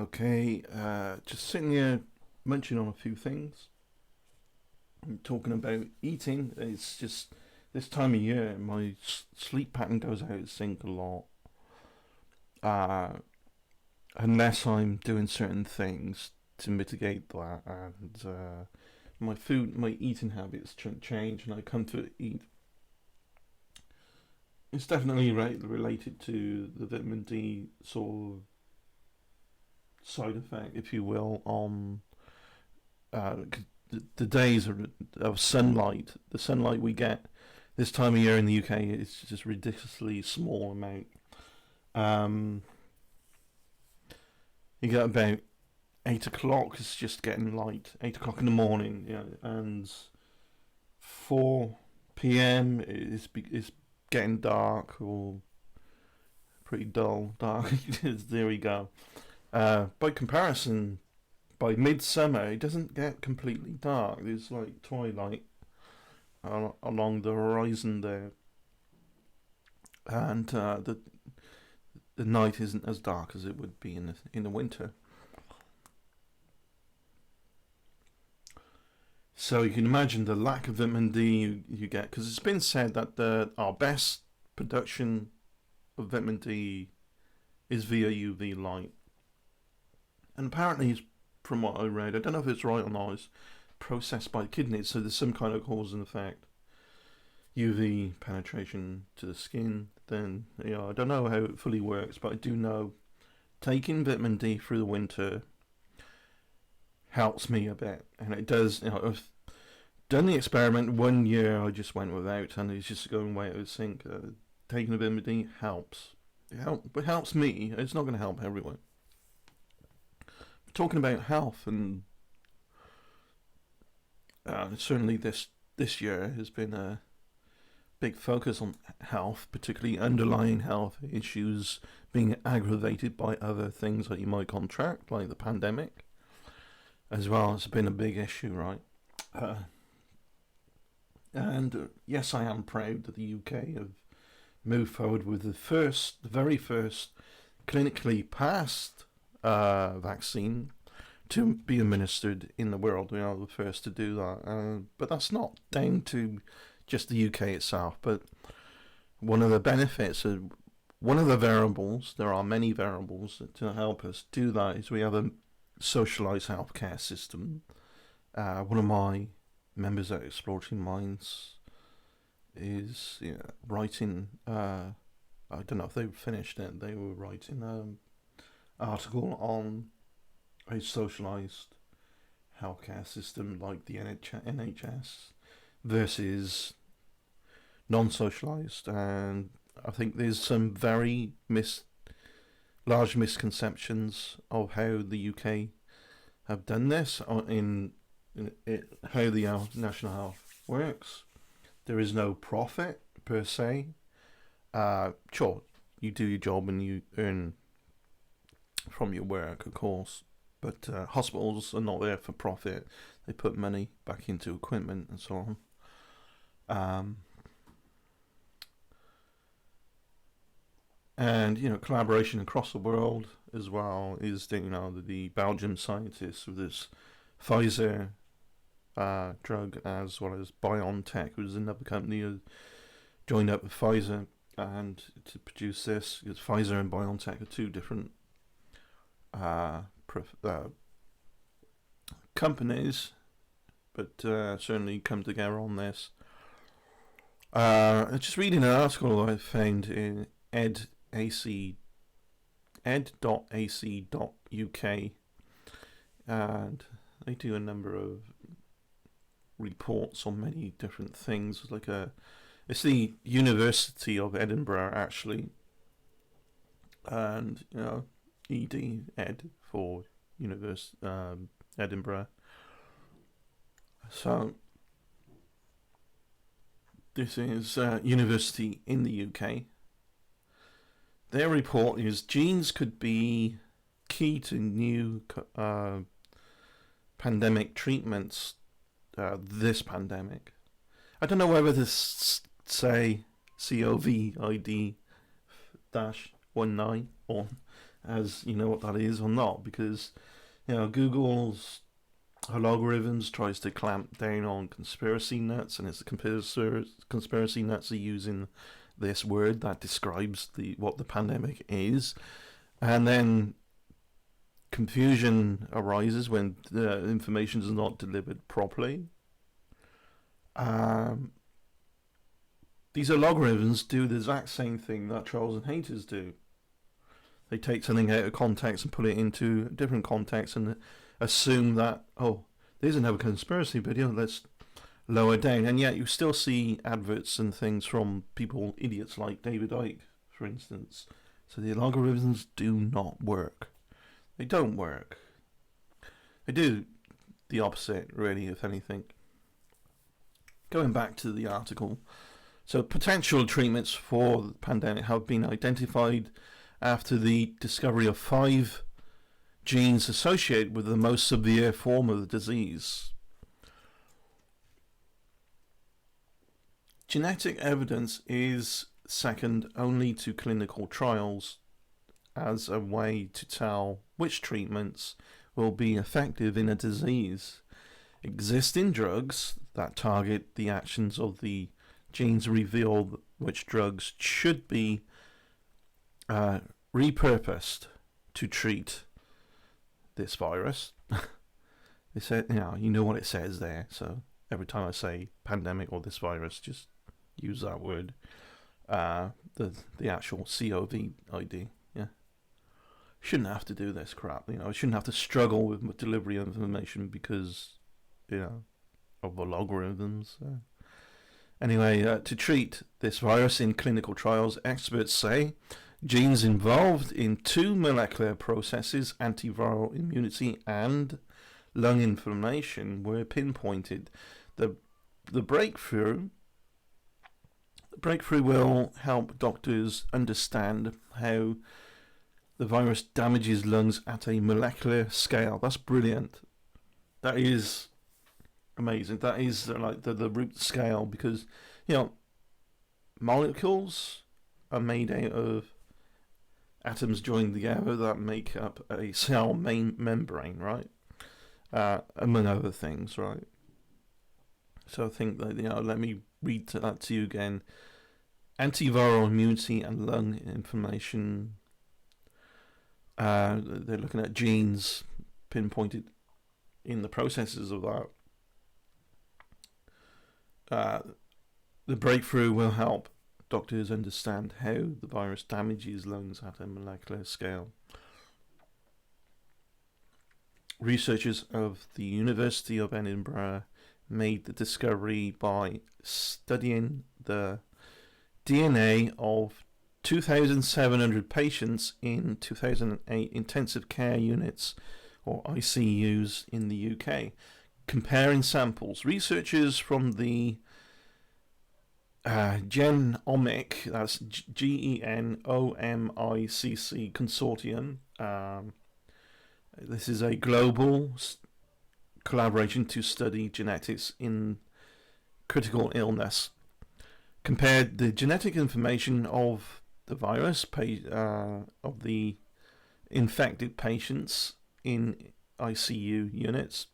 Okay, just sitting here munching on a few things. I'm talking about eating. It's just this time of year, my sleep pattern goes out of sync a lot. Uh, Unless I'm doing certain things to mitigate that, and my eating habits change, and I come to eat. It's definitely related to the vitamin D sort of side effect, if you will, on uh, the days of sunlight. The sunlight we get this time of year in the UK is just ridiculously small amount. Um, you get about 8 o'clock. It's just getting light. 8 o'clock in the morning, and 4 p.m. is getting dark or pretty dull dark. There we go. By comparison, by midsummer, it doesn't get completely dark. There's like twilight along the horizon there, and the night isn't as dark as it would be in the winter. So you can imagine the lack of vitamin D you get, because it's been said that our best production of vitamin D is via UV light, and apparently, from what I read, I don't know if it's right or not, it's processed by kidneys, so there's some kind of cause and effect. UV penetration to the skin, then I don't know how it fully works, but I do know taking vitamin D through the winter helps me a bit, and it does. I've done the experiment 1 year. I just went without, and it's just going way out of sync. Taking the vitamin D helps. It helps me. It's not going to help everyone. Talking about health, and certainly this year has been a big focus on health, particularly underlying health issues being aggravated by other things that you might contract, like the pandemic, as well. It's been a big issue, right? And yes, I am proud that the UK have moved forward with the very first clinically passed vaccine to be administered in the world. We are the first to do that. But that's not down to just the UK itself, but one of the benefits of one of the variables, there are many variables to help us do that, is we have a socialised healthcare system. One of my members at Exploring Minds is writing, I don't know if they've finished it, they were writing an article on a socialised healthcare system like the NHS versus non-socialised, and I think there's some very large misconceptions of how the UK have done this in how the national health works. There is no profit per se. Sure, you do your job and you earn from your work, of course, but hospitals are not there for profit. They put money back into equipment and so on. And collaboration across the world as well is the Belgian scientists with this Pfizer drug, as well as BioNTech, who's another company who joined up with Pfizer and to produce this, because Pfizer and BioNTech are two different companies, but certainly come together on this. Just reading an article I found in ed.ac.uk, and they do a number of reports on many different things. It's the University of Edinburgh, actually, and Ed for University Edinburgh. So this is university in the UK. Their report is genes could be key to new pandemic treatments. This pandemic, I don't know whether to say COVID-19 or as you know what that is or not, because Google's algorithms tries to clamp down on conspiracy nuts, and it's the conspiracy nuts are using this word that describes what the pandemic is, and then confusion arises when the information is not delivered properly. These algorithms do the exact same thing that trolls and haters do. They take something out of context and put it into a different context and assume that, oh, there's another conspiracy video, let's lower down. And yet you still see adverts and things from people, idiots like David Icke, for instance. So the algorithms do not work. They don't work. They do the opposite, really, if anything. Going back to the article. So potential treatments for the pandemic have been identified after the discovery of 5 genes associated with the most severe form of the disease. Genetic evidence is second only to clinical trials as a way to tell which treatments will be effective in a disease. Existing drugs that target the actions of the genes reveal which drugs should be repurposed to treat this virus. They said, you know what it says there, so every time I say pandemic or this virus, just use that word. The actual COVID. Yeah. Shouldn't have to do this crap, I shouldn't have to struggle with delivery of information because, of the logarithms. Anyway, to treat this virus in clinical trials, experts say genes involved in 2 molecular processes, antiviral immunity and lung inflammation, were pinpointed. The breakthrough will help doctors understand how the virus damages lungs at a molecular scale. That's brilliant. That is amazing. That is like the root scale, because molecules are made out of atoms joined together that make up a cell membrane, right? Among other things, right? So I think that let me read that to you again. Antiviral immunity and lung inflammation. They're looking at genes pinpointed in the processes of that. The breakthrough will help doctors understand how the virus damages lungs at a molecular scale. Researchers of the University of Edinburgh made the discovery by studying the DNA of 2,700 patients in 2008 intensive care units, or ICUs, in the UK. Comparing samples, researchers from the Genomic, that's GENOMICC consortium. This is a global collaboration to study genetics in critical illness. Compared the genetic information of the virus of the infected patients in ICU units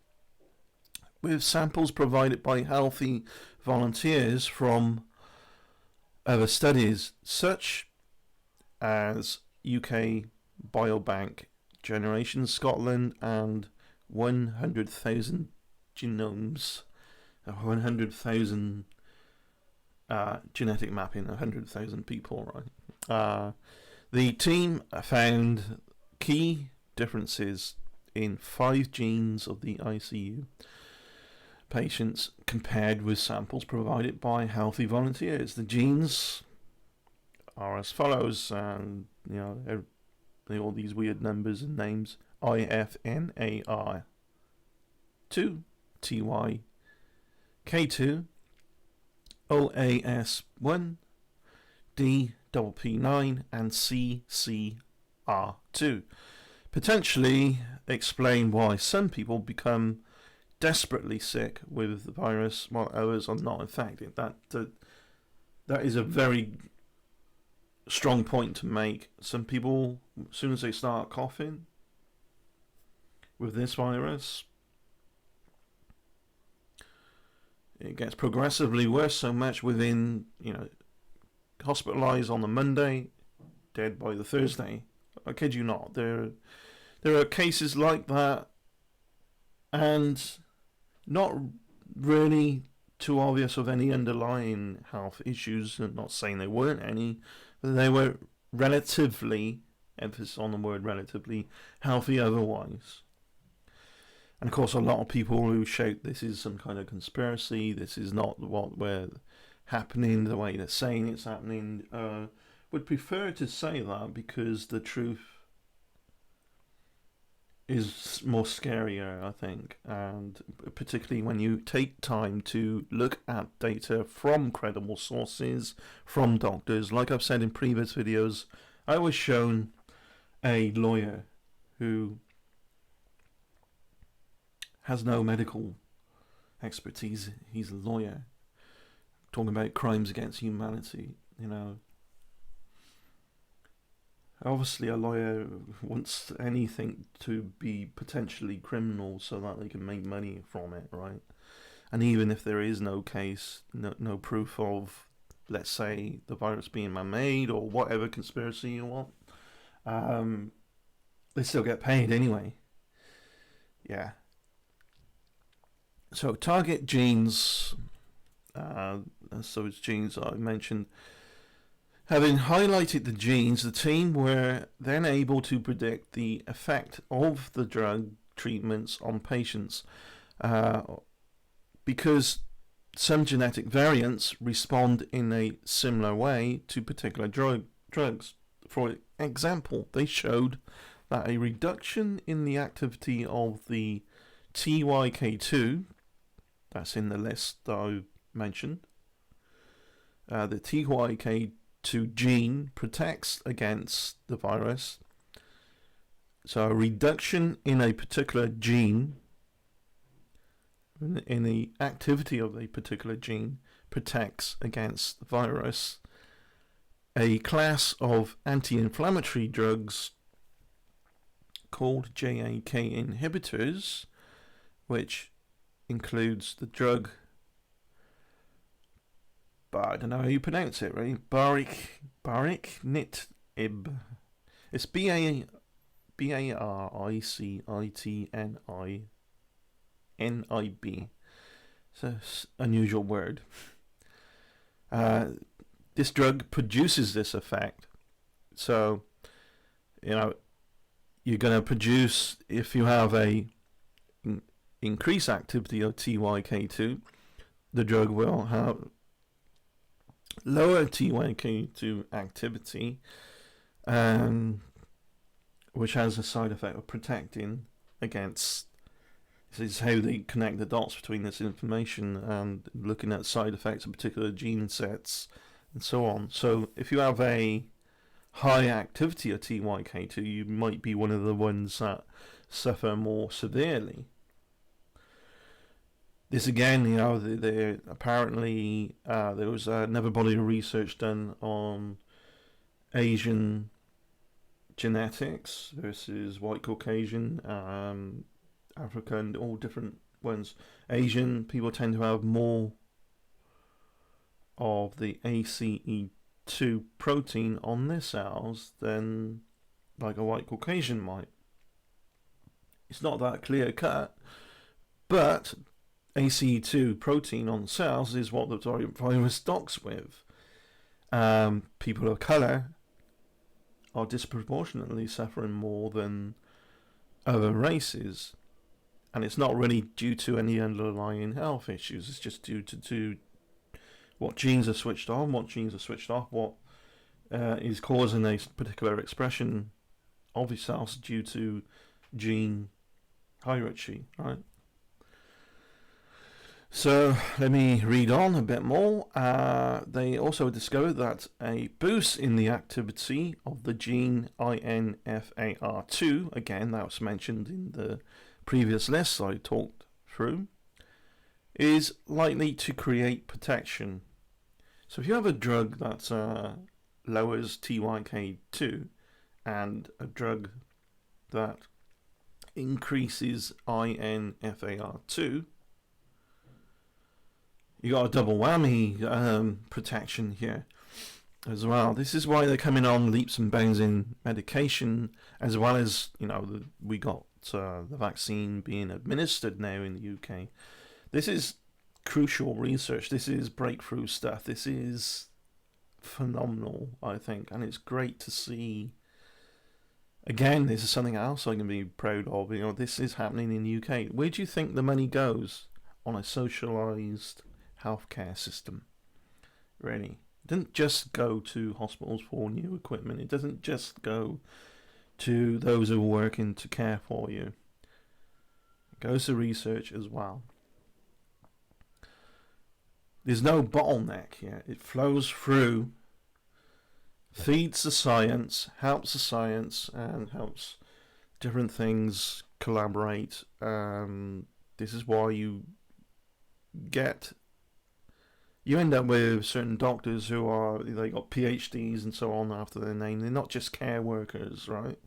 with samples provided by healthy volunteers from other studies such as UK Biobank, Generation Scotland, and 100,000 genomes, 100,000 genetic mapping, 100,000 people, right? The team found key differences in 5 genes of the ICU patients compared with samples provided by healthy volunteers. The genes are as follows, and all these weird numbers and names: IFNAR 2, TY K2, OAS1, DPP9, and CCR2. Potentially explain why some people become desperately sick with the virus while others are not infected. That is a very strong point to make. Some people, as soon as they start coughing with this virus, it gets progressively worse, so much within, hospitalized on the Monday, dead by the Thursday. I kid you not. There are cases like that, and not really too obvious of any underlying health issues. I'm not saying there weren't any, but they were relatively, emphasis on the word relatively, healthy otherwise. And of course, a lot of people who shout this is some kind of conspiracy, this is not what we're happening the way they're saying it's happening, would prefer to say that, because the truth is more scarier, I think, and particularly when you take time to look at data from credible sources, from doctors. Like I've said in previous videos, I was shown a lawyer who has no medical expertise. He's a lawyer talking about crimes against humanity, Obviously, a lawyer wants anything to be potentially criminal so that they can make money from it, right? And even if there is no case, no proof of, let's say, the virus being man-made or whatever conspiracy you want, they still get paid anyway. Yeah. So target genes, so it's genes I mentioned. Having highlighted the genes, the team were then able to predict the effect of the drug treatments on patients, because some genetic variants respond in a similar way to particular drugs. For example, they showed that a reduction in the activity of the TYK2, that's in the list that I mentioned, the TYK2 gene protects against the virus. So a reduction in a particular gene, in the activity of a particular gene, protects against the virus. A class of anti-inflammatory drugs called JAK inhibitors, which includes the drug, but I don't know how you pronounce it, really. Baricitinib. It's BARICITNIB. It's an unusual word. This drug produces this effect. So, you're going to produce, if you have a increased activity of TYK2, the drug will have lower TYK2 activity, which has a side effect of protecting against. This is how they connect the dots between this information and looking at side effects of particular gene sets and so on. So if you have a high activity of TYK2, you might be one of the ones that suffer more severely. This again, apparently there was another body of research done on Asian genetics versus white Caucasian, African, all different ones. Asian people tend to have more of the ACE2 protein on their cells than like a white Caucasian might. It's not that clear cut, but ACE2 protein on cells is what the virus docks with. People of colour are disproportionately suffering more than other races, and it's not really due to any underlying health issues. It's just due to what genes are switched on, what genes are switched off, what is causing a particular expression of your cells due to gene hierarchy, right? So let me read on a bit more. They also discovered that a boost in the activity of the gene INFAR2, again that was mentioned in the previous list I talked through, is likely to create protection. So if you have a drug that's lowers TYK2 and a drug that increases INFAR2, you got a double whammy protection here as well. This is why they're coming on leaps and bounds in medication, as well as, we got the vaccine being administered now in the UK. This is crucial research. This is breakthrough stuff. This is phenomenal, I think, and it's great to see. Again, this is something else I can be proud of. This is happening in the UK. Where do you think the money goes on a socialised healthcare system? Really, it doesn't just go to hospitals for new equipment. It doesn't just go to those who are working to care for you. It goes to research as well. There's no bottleneck here. It flows through, feeds the science, helps the science, and helps different things collaborate. This is why you end up with certain doctors who they got PhDs and so on after their name. They're not just care workers, right?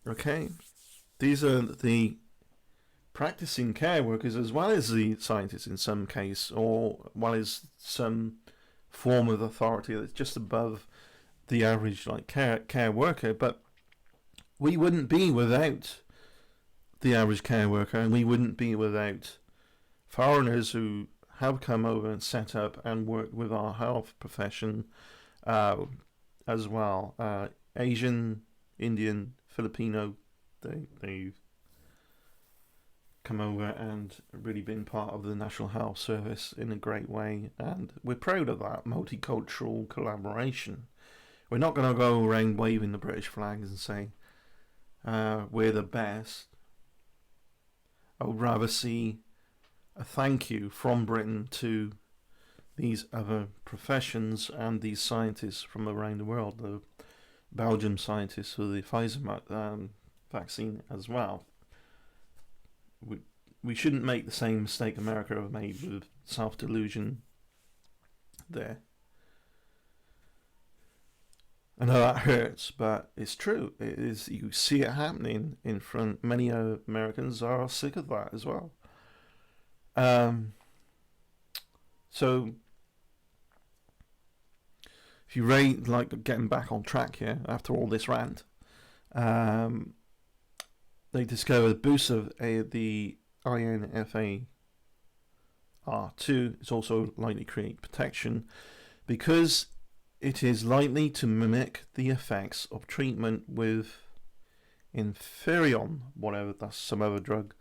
Okay? These are the practicing care workers as well as the scientists in some case, or well as some form of authority that's just above the average care worker. But we wouldn't be without the average care worker, and we wouldn't be without foreigners who have come over and set up and worked with our health profession as well. Asian, Indian, Filipino, they've come over and really been part of the National Health Service in a great way, and we're proud of that multicultural collaboration. We're not going to go around waving the British flags and say we're the best. I would rather see a thank you from Britain to these other professions and these scientists from around the world, the Belgian scientists for the Pfizer vaccine as well. We shouldn't make the same mistake America have made with self-delusion there. I know that hurts, but it's true. It is. You see it happening in front. Many Americans are sick of that as well. So if you rate, getting back on track here after all this rant, they discovered a boost of the INFAR2 is also likely to create protection because it is likely to mimic the effects of treatment with Inferion, whatever, that's some other drug.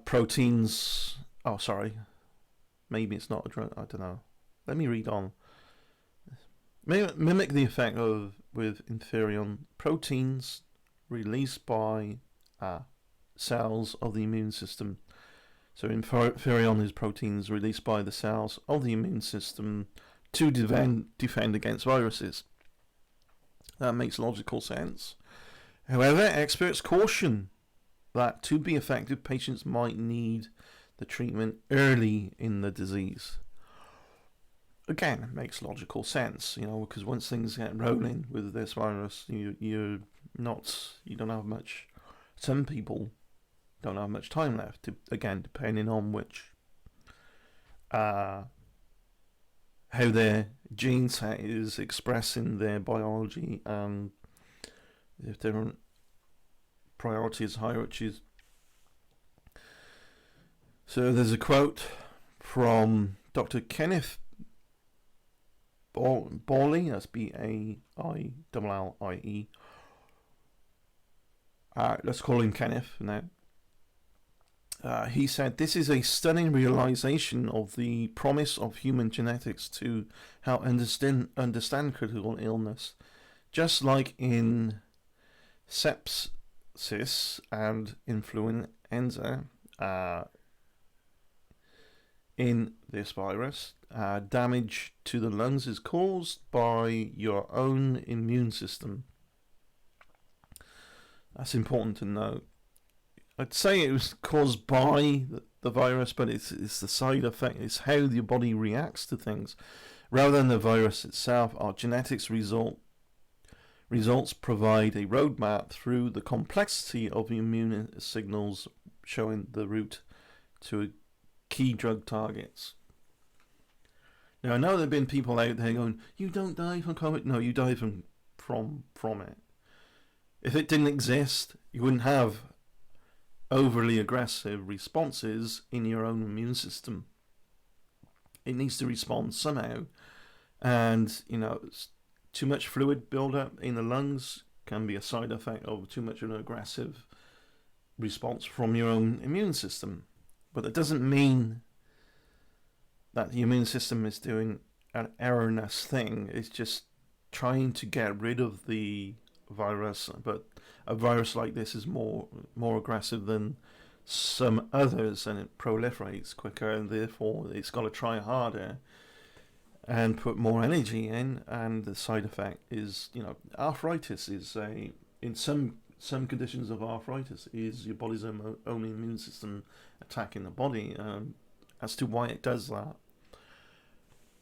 Proteins. Oh, sorry. Maybe it's not a drug. I don't know. Let me read on. Mimic the effect with Inferion proteins released by cells of the immune system. So Inferion is proteins released by the cells of the immune system to defend against viruses. That makes logical sense. However, experts caution that to be effective, patients might need the treatment early in the disease. Again, it makes logical sense, because once things get rolling with this virus, you don't have much. Some people don't have much time left. Again, depending on which, how their gene set is expressing their biology, and if different priorities, hierarchies. So there's a quote from Dr. Kenneth Bawley, that's Baillie. Let's call him Kenneth now. He said, "This is a stunning realization of the promise of human genetics to help understand critical illness. Just like in sepsis and influenza, in this virus, damage to the lungs is caused by your own immune system." That's important to know. I'd say it was caused by the virus, but it's the side effect. It's how your body reacts to things. Rather than the virus itself, our genetics results provide a roadmap through the complexity of immune signals, showing the route to key drug targets. Now, I know there have been people out there going, "You don't die from COVID." No, you die from it. If it didn't exist, you wouldn't have overly aggressive responses in your own immune system. It needs to respond somehow, and too much fluid buildup in the lungs can be a side effect of too much of an aggressive response from your own immune system. But that doesn't mean that the immune system is doing an erroneous thing. It's just trying to get rid of the virus. But a virus like this is more aggressive than some others, and it proliferates quicker, and therefore it's got to try harder and put more energy in. And the side effect is, arthritis is in some conditions of arthritis is your body's own immune system attacking the body. As to why it does that,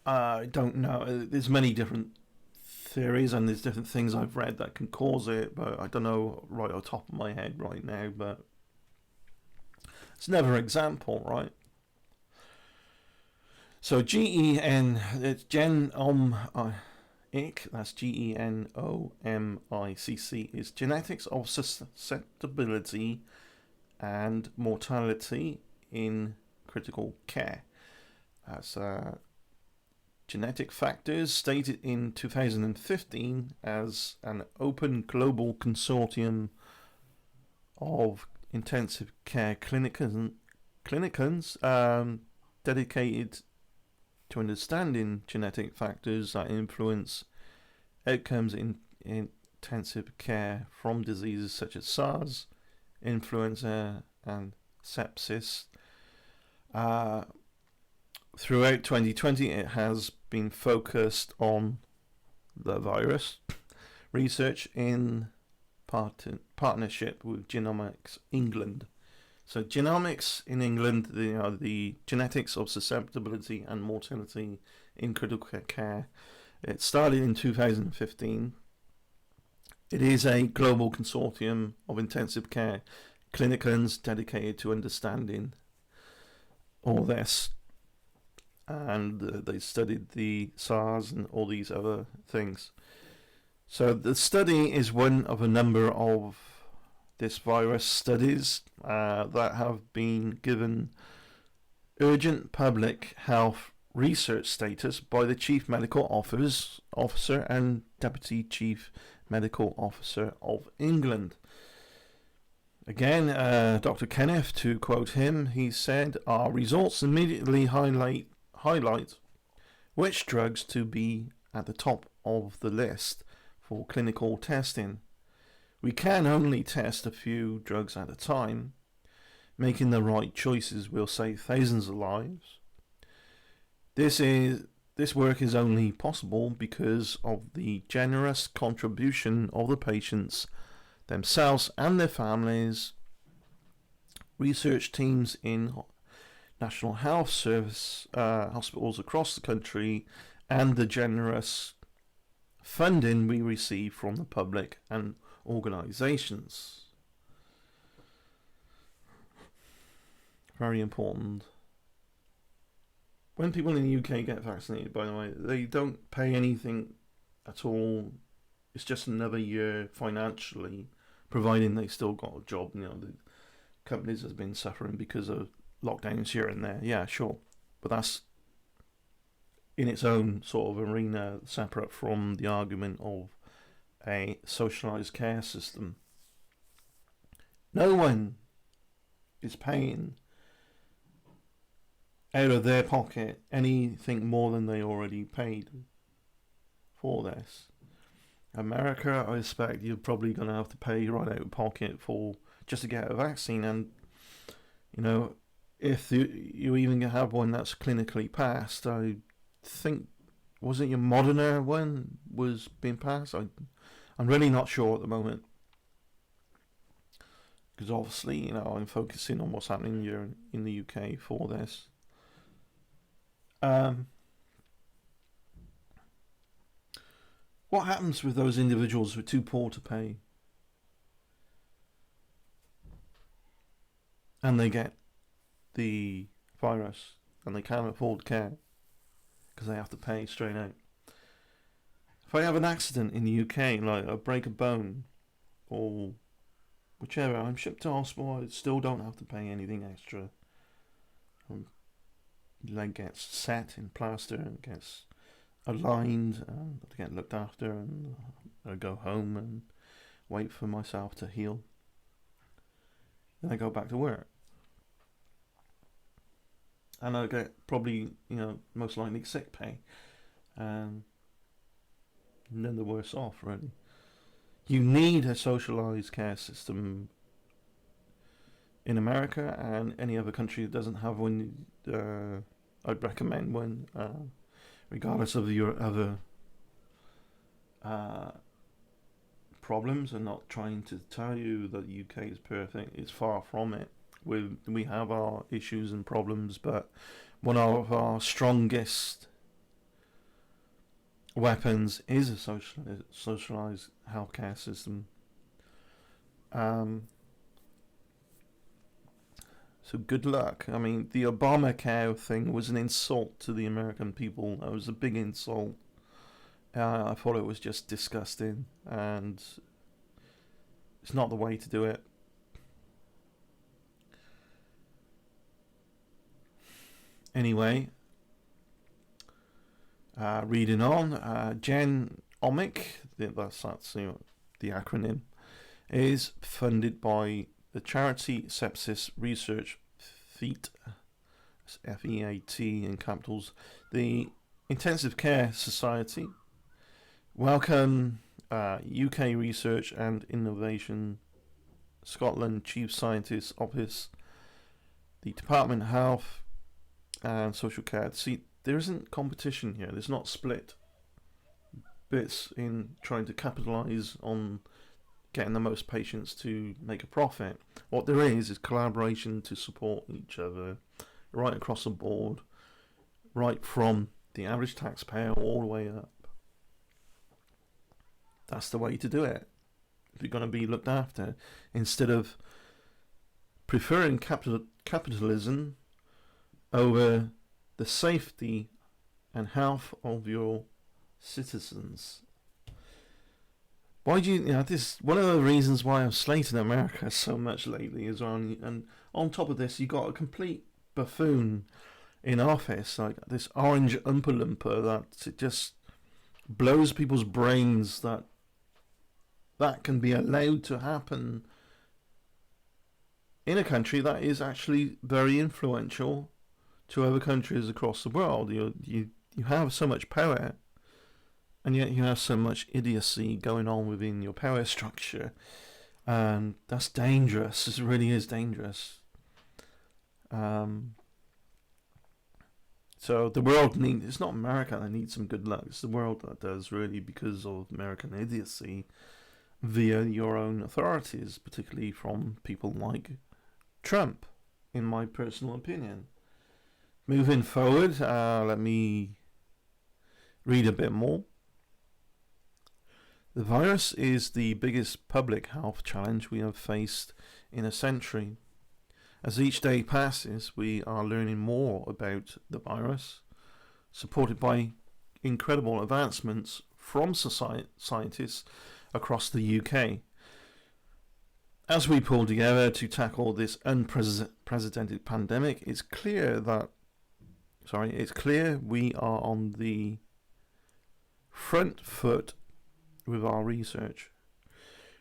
I don't know. There's many different theories, and there's different things I've read that can cause it, but I don't know right off the top of my head right now. But it's another example, right? So it's genomic, that's genomicc, is genetics of susceptibility and mortality in critical care. That's genetic factors stated in 2015 as an open global consortium of intensive care clinicians dedicated to understanding genetic factors that influence outcomes in intensive care from diseases such as SARS, influenza, and sepsis. Throughout 2020, it has been focused on the virus research in partnership with Genomics England. So Genomics in England, the genetics of susceptibility and mortality in critical care. It started in 2015. It is a global consortium of intensive care clinicians dedicated to understanding all this. And they studied the SARS and all these other things. So the study is one of a number of this virus studies that have been given urgent public health research status by the Chief Medical Officer and Deputy Chief Medical Officer of England. Again, Dr. Kenneth, to quote him, he said, "Our results immediately highlight which drugs to be at the top of the list for clinical testing. We can only test a few drugs at a time. Making the right choices will save thousands of lives. This work is only possible because of the generous contribution of the patients themselves and their families, research teams in National Health Service hospitals across the country, and the generous funding we receive from the public and organisations." Very important. When people in the UK get vaccinated, by the way, they don't pay anything at all. It's just another year financially, providing they still got a job. The companies have been suffering because of lockdowns here and there. Yeah, sure. But that's in its own sort of arena, separate from the argument of a socialised care system. No one is paying out of their pocket anything more than they already paid for this. America, I expect you're probably going to have to pay right out of pocket for just to get a vaccine, and if you even have one that's clinically passed, I think, was it your Moderna one was being passed? I'm really not sure at the moment, because obviously, I'm focusing on what's happening here in the UK for this. what happens with those individuals who are too poor to pay? And they get the virus and they can't afford care because they have to pay straight out. If I have an accident in the UK, like I break a bone or whichever, I'm shipped to hospital, I still don't have to pay anything extra. Leg gets set in plaster and gets aligned and to get looked after, and I go home and wait for myself to heal. Then I go back to work. And I get probably, most likely sick pay. And then they're worse off, really. You need a socialised care system in America and any other country that doesn't have one. I'd recommend one, regardless of your other problems. I'm not trying to tell you that the UK is perfect. It's far from it. We have our issues and problems, but one of our strongest weapons is a socialised healthcare system. So good luck. I mean, the Obamacare thing was an insult to the American people. It was a big insult. I thought it was just disgusting, and it's not the way to do it. Anyway, reading on, Genomic, that's the acronym, is funded by the charity Sepsis Research FEAT, F-E-A-T in capitals, the Intensive Care Society, Wellcome, UK Research and Innovation, Scotland Chief Scientist Office, the Department of Health and Social Care. See, there isn't competition here. There's not split bits in trying to capitalise on getting the most patients to make a profit. What there is collaboration to support each other right across the board, right from the average taxpayer all the way up. That's the way to do it if you're going to be looked after, instead of preferring capitalism over the safety and health of your citizens. Why do this? One of the reasons why I'm slating America so much lately is and on top of this, you got a complete buffoon in office, like this orange Oompa Loompa that it just blows people's brains that can be allowed to happen in a country that is actually very influential to other countries across the world. You have so much power, and yet you have so much idiocy going on within your power structure, and that's dangerous. It really is dangerous. So the world it's not America that needs some good luck. It's the world that does, really, because of American idiocy via your own authorities, particularly from people like Trump, in my personal opinion. Moving forward, let me read a bit more. The virus is the biggest public health challenge we have faced in a century. As each day passes, we are learning more about the virus, supported by incredible advancements from scientists across the UK. As we pull together to tackle this unprecedented pandemic, it's clear we are on the front foot with our research.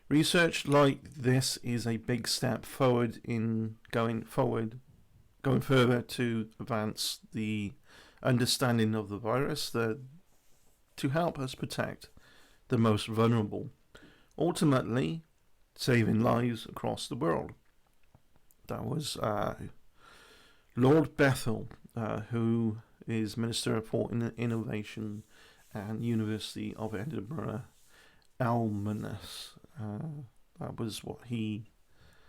Research like this is a big step forward in going further to advance the understanding of the virus, to help us protect the most vulnerable, ultimately saving lives across the world. That was Lord Bethell, who is Minister for Innovation and University of Edinburgh Alumnus. That was what he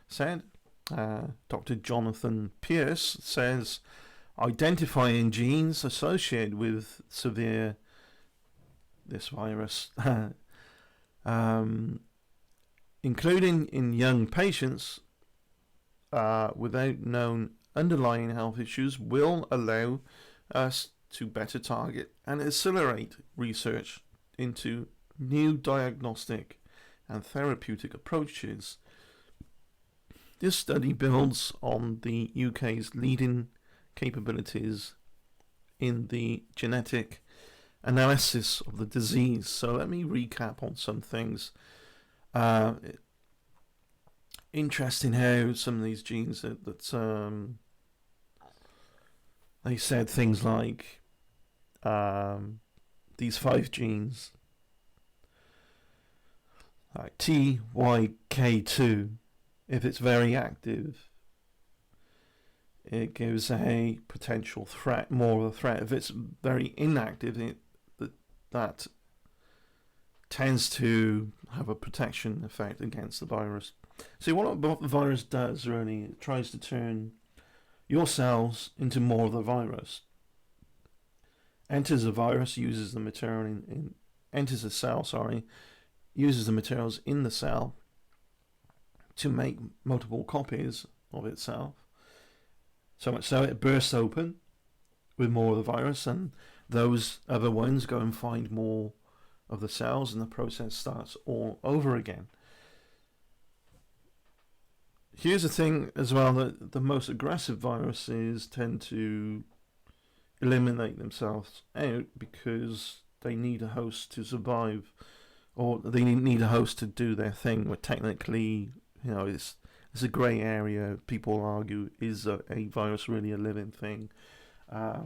said. Dr. Jonathan Pierce says identifying genes associated with this virus, including in young patients without known underlying health issues, will allow us to better target and accelerate research into new diagnostic and therapeutic approaches. This study builds on the UK's leading capabilities in the genetic analysis of the disease. So let me recap on some things. Interesting how some of these genes that they said things like these 5 genes, like TYK2, if it's very active, it gives a potential threat, more of a threat. If it's very inactive, that tends to have a protection effect against the virus. See, what the virus does really, it tries to turn your cells into more of the virus. Enters the virus, uses the material enters the cell, uses the materials in the cell to make multiple copies of itself. So much so it bursts open with more of the virus, and those other ones go and find more of the cells, and the process starts all over again. Here's the thing as well, that the most aggressive viruses tend to eliminate themselves out because they need a host to survive, or they need a host to do their thing. But technically, it's a grey area. People argue, is a virus really a living thing? I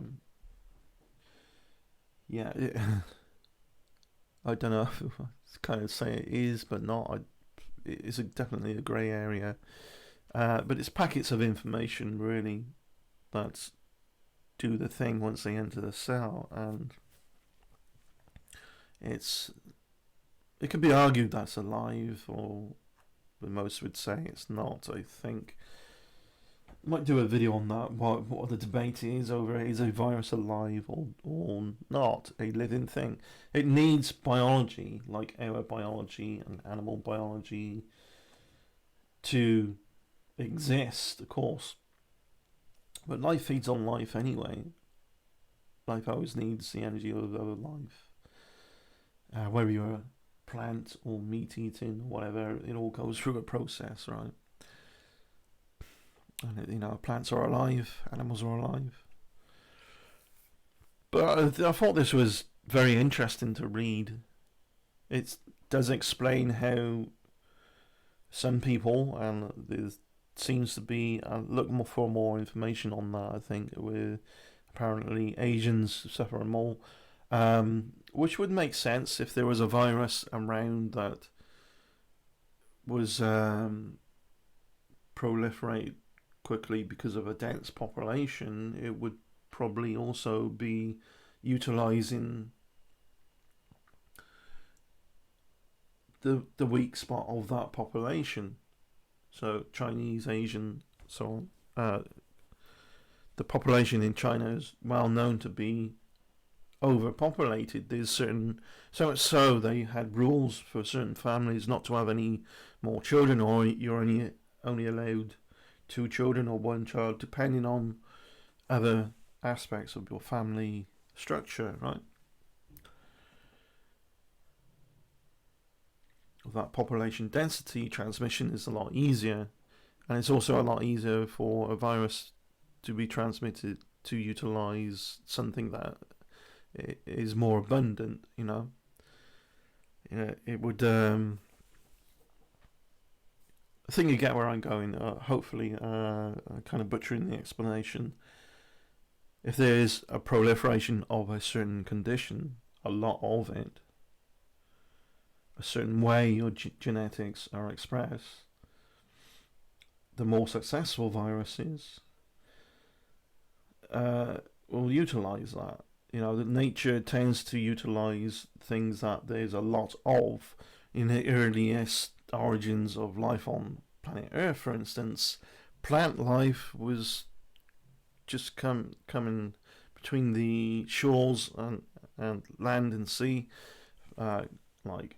don't know if I kind of say it is, but not. It's definitely a grey area. But it's packets of information, really, that do the thing once they enter the cell, and it can be argued that's alive, but most would say it's not. I think I might do a video on that. What the debate is over, is a virus alive or not a living thing? It needs biology, like our biology and animal biology, to exist, of course. But life feeds on life anyway. Life always needs the energy of other life. Whether you're a plant or meat eating or whatever, it all goes through a process, right? And plants are alive, animals are alive. But I thought this was very interesting to read. It does explain how some people, and there seems to be, look for more information on that, I think, with apparently Asians suffering more, which would make sense if there was a virus around that was proliferate quickly because of a dense population. It would probably also be utilizing the weak spot of that population. So Chinese, Asian, so on. The population in China is well known to be overpopulated. There's so much so they had rules for certain families not to have any more children, or you're only allowed 2 children or 1 child, depending on other aspects of your family structure, right? With that population density, transmission is a lot easier, and it's also a lot easier for a virus to be transmitted to utilize something that is more abundant. It would. I think you get where I'm going. Hopefully, I'm kind of butchering the explanation. If there is a proliferation of a certain condition, a lot of it, a certain way your genetics are expressed, the more successful viruses will utilize that. That nature tends to utilize things that there's a lot of. In the earliest origins of life on planet Earth, for instance, plant life was just coming between the shores and land and sea like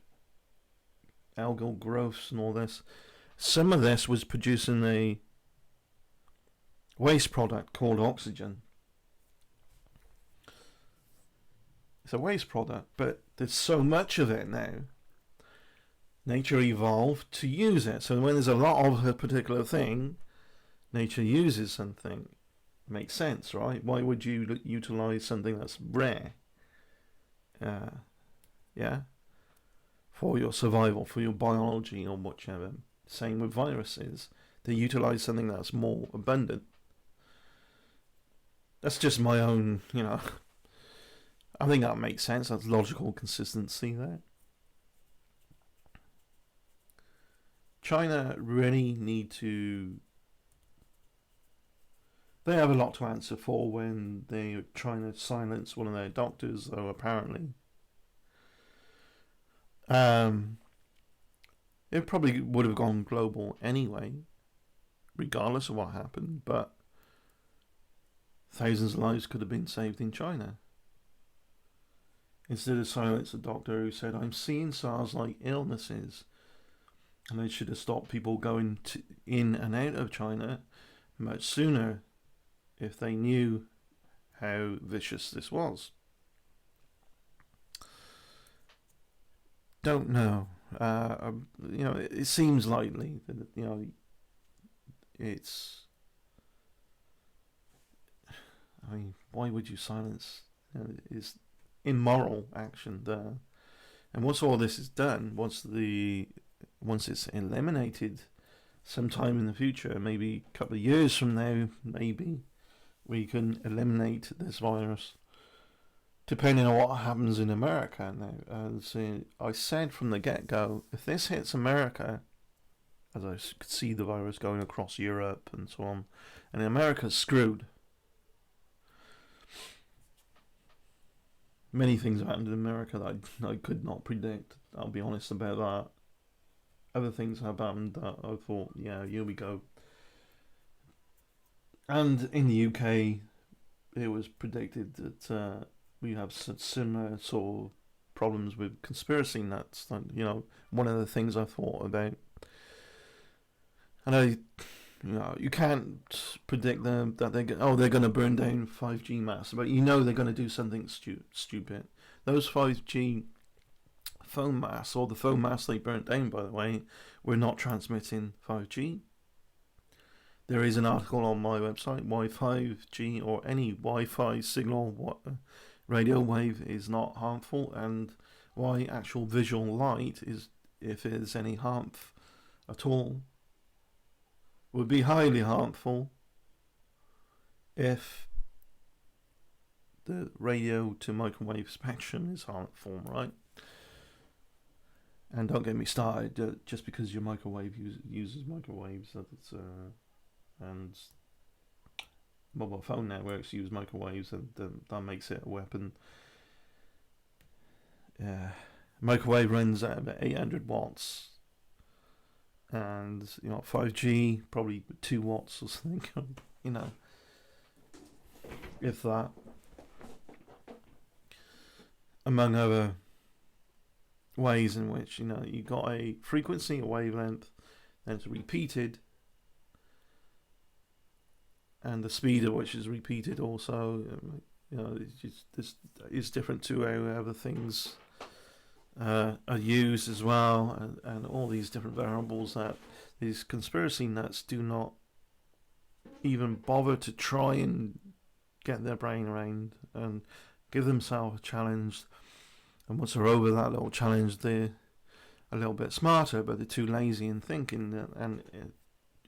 algal growths and all this. Some of this was producing a waste product called oxygen. It's a waste product, but there's so much of it now. Nature evolved to use it. So when there's a lot of a particular thing, nature uses something. Makes sense, right? Why would you utilize something that's rare? Yeah, for your survival, for your biology, or whichever. Same with viruses. They utilize something that's more abundant. That's just my own, I think that makes sense. That's logical consistency there. China really need to. They have a lot to answer for when they're trying to silence one of their doctors, though, apparently. It probably would have gone global anyway, regardless of what happened, but thousands of lives could have been saved in China. Instead of silence a doctor who said, I'm seeing SARS-like illnesses, and they should have stopped people going in and out of China much sooner if they knew how vicious this was. Don't know. It seems likely that it's. I mean, why would you silence? It's immoral action there. And once all this is done, once it's eliminated, sometime in the future, maybe a couple of years from now, maybe we can eliminate this virus. Depending on what happens in America now. I said from the get-go, if this hits America, as I could see the virus going across Europe and so on, and America's screwed. Many things have happened in America that I could not predict. I'll be honest about that. Other things have happened that I thought, yeah, here we go. And in the UK, it was predicted that we have similar sort of problems with conspiracy nuts. One of the things I thought about. And you can't predict them that they're going to burn down 5G masts, but they're going to do something stupid. Those 5G phone masts, or the phone masts they burnt down, by the way, were not transmitting 5G. There is an article on my website why 5G or any Wi-Fi signal radio wave is not harmful, and why actual visual light is, if there's any harm at all, would be highly harmful if the radio to microwave spectrum is harmful, right? And don't get me started, just because your microwave uses microwaves, and mobile phone networks use microwaves, and that makes it a weapon. Microwave runs at about 800 watts, and 5G probably 2 watts or something. If that, among other ways in which you got a frequency, a wavelength, then it's repeated, and the speed at which is repeated also. It's different to how other things are used as well, and all these different variables that these conspiracy nuts do not even bother to try and get their brain around and give themselves a challenge. And once they're over that little challenge, they're a little bit smarter, but they're too lazy in thinking, and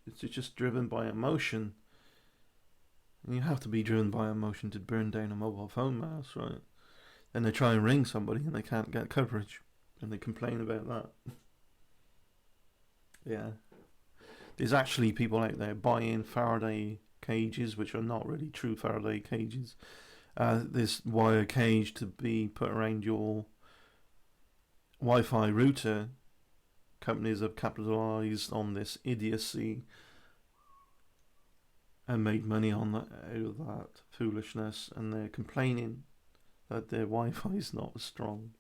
it's just driven by emotion. And you have to be driven by emotion to burn down a mobile phone mast, right? And they try and ring somebody and they can't get coverage, and they complain about that. Yeah. There's actually people out there buying Faraday cages, which are not really true Faraday cages. This wire cage to be put around your Wi-Fi router. Companies have capitalized on this idiocy and made money on that, out of that foolishness, and they're complaining that their Wi-Fi is not as strong.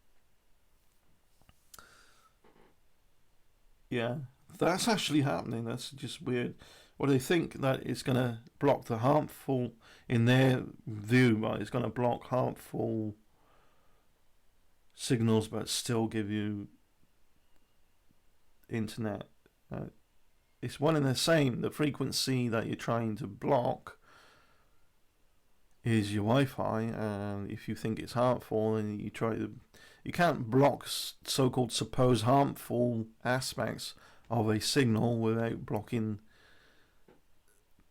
Yeah, that's actually happening. That's just weird. Well, they think that it's going to block the harmful, in their view, right? It's going to block harmful signals, but still give you internet. It's one and the same. The frequency that you're trying to block is your Wi-Fi, and if you think it's harmful, and you can't block so-called supposed harmful aspects of a signal without blocking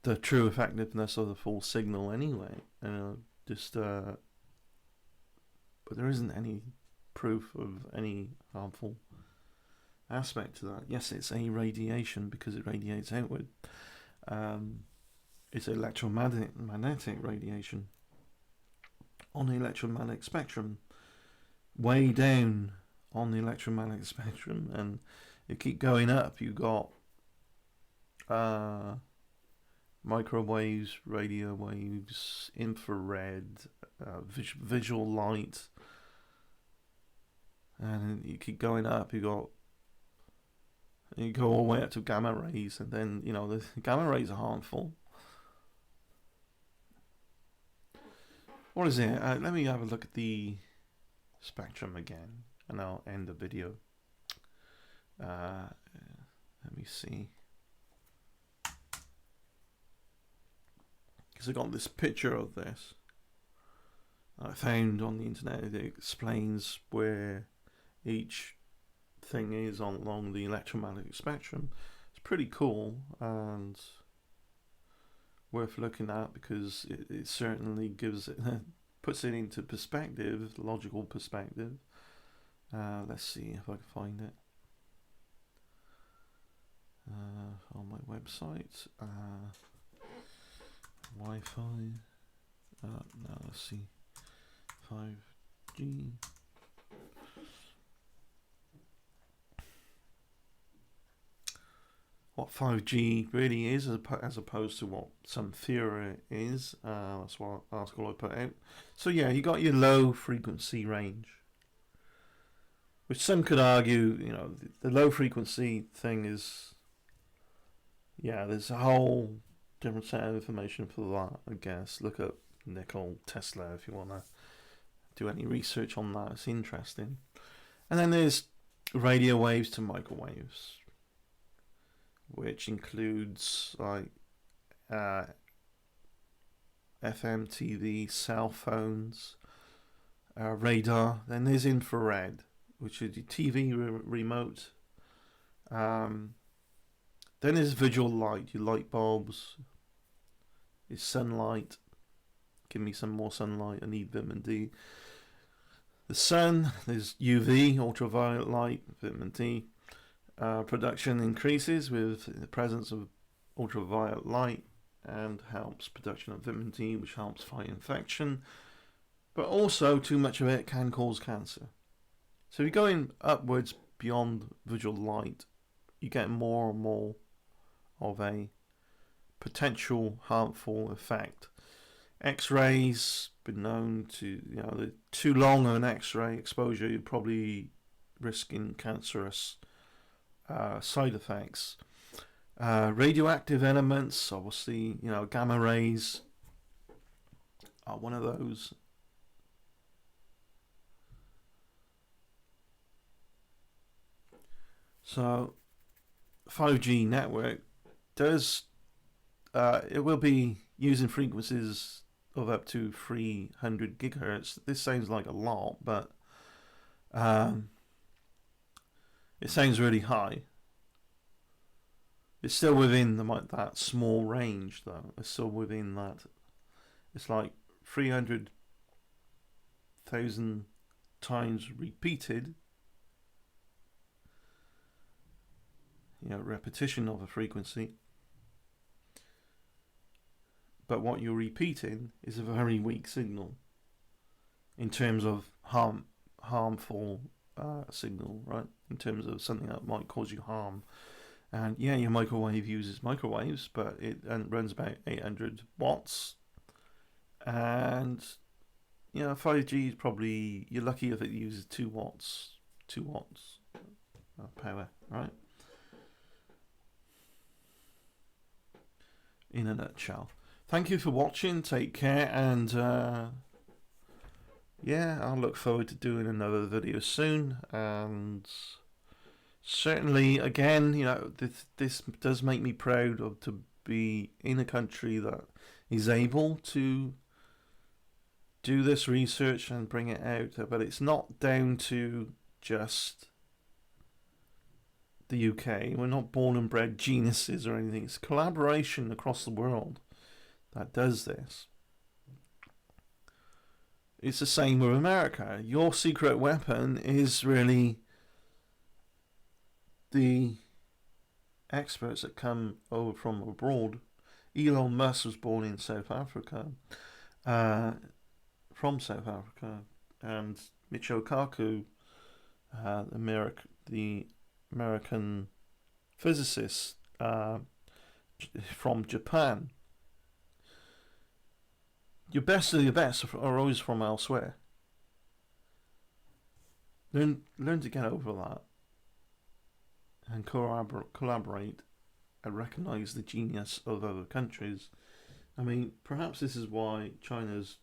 the true effectiveness of the full signal anyway. But there isn't any proof of any harmful aspect to that. Yes, it's a radiation because it radiates outward. It's electromagnetic radiation on the electromagnetic spectrum, way down on the electromagnetic spectrum, and you keep going up. You got microwaves, radio waves, infrared, visual light, and you keep going up. You go all the way up to gamma rays, and then the gamma rays are harmful. What is it? Let me have a look at the spectrum again, and I'll end the video. Let me see. Because I got this picture of this I found on the internet that explains where each thing is along the electromagnetic spectrum. It's pretty cool and worth looking at because it certainly gives it puts it into perspective, logical perspective. Let's see if I can find it on my website. Wi-Fi. No, let's see. 5G. What 5G really is, as opposed to what some theory is. That's what article I put out. So yeah, you got your low frequency range, which some could argue, the low frequency thing is, there's a whole different set of information for that, I guess. Look at Nikola Tesla if you want to do any research on that. It's interesting. And then there's radio waves to microwaves, which includes like FM, TV, cell phones, radar. Then there's infrared, which is your TV remote. Then there's visual light, your light bulbs. It's sunlight. Give me some more sunlight. I need vitamin D. The sun, there's UV, ultraviolet light, vitamin D. Production increases with the presence of ultraviolet light and helps production of vitamin D, which helps fight infection. But also, too much of it can cause cancer. So if you're going upwards beyond visual light, you get more and more of a potential harmful effect. X-rays been known to, too long of an X-ray exposure, you're probably risking cancerous side effects. Radioactive elements, obviously, gamma rays are one of those. So 5G network does it will be using frequencies of up to 300 gigahertz. This sounds like a lot, but it sounds really high. It's still within that small range, though. It's still within that. It's like 300,000 times repeated. Repetition of a frequency. But what you're repeating is a very weak signal in terms of harmful signal, right? In terms of something that might cause you harm. And your microwave uses microwaves, but it runs about 800 watts. And 5G is probably, you're lucky if it uses 2 watts of power, right? in a nutshell. Thank you for watching. Take care, and yeah, I'll look forward to doing another video soon. And certainly, again, you know, this does make me proud of to be in a country that is able to do this research and bring it out. But it's not down to just the UK. We're not born and bred geniuses or anything. It's collaboration across the world that does this. It's the same with America. Your secret weapon is really the experts that come over from abroad. Elon Musk was born in South Africa, from South Africa, and Michio Kaku, the American physicist, from Japan. Your best of the best are always from elsewhere. Learn to get over that and collaborate and recognise the genius of other countries. I mean, perhaps this is why China's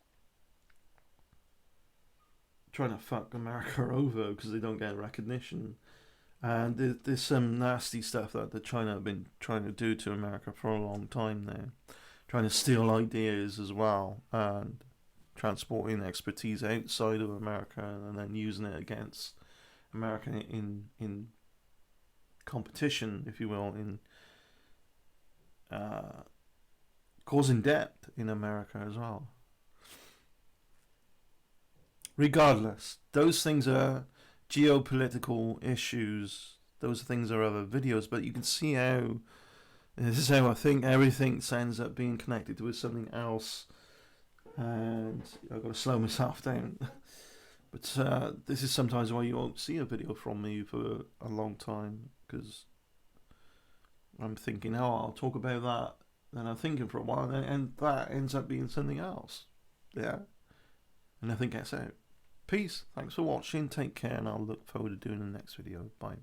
trying to fuck America over, because they don't get recognition. And there's some nasty stuff that China have been trying to do to America for a long time now. Trying to steal ideas as well, and transporting expertise outside of America and then using it against America in competition, if you will, in causing debt in America as well. Regardless, those things are geopolitical issues. Those things are other videos, but you can see how this is how I think everything ends up being connected with something else. And I've got to slow myself down. But this is sometimes why you won't see a video from me for a long time, because I'm thinking, oh, I'll talk about that. Then I'm thinking for a while, and that ends up being something else. Yeah. And nothing gets out. Peace. Thanks for watching. Take care, and I'll look forward to doing the next video. Bye.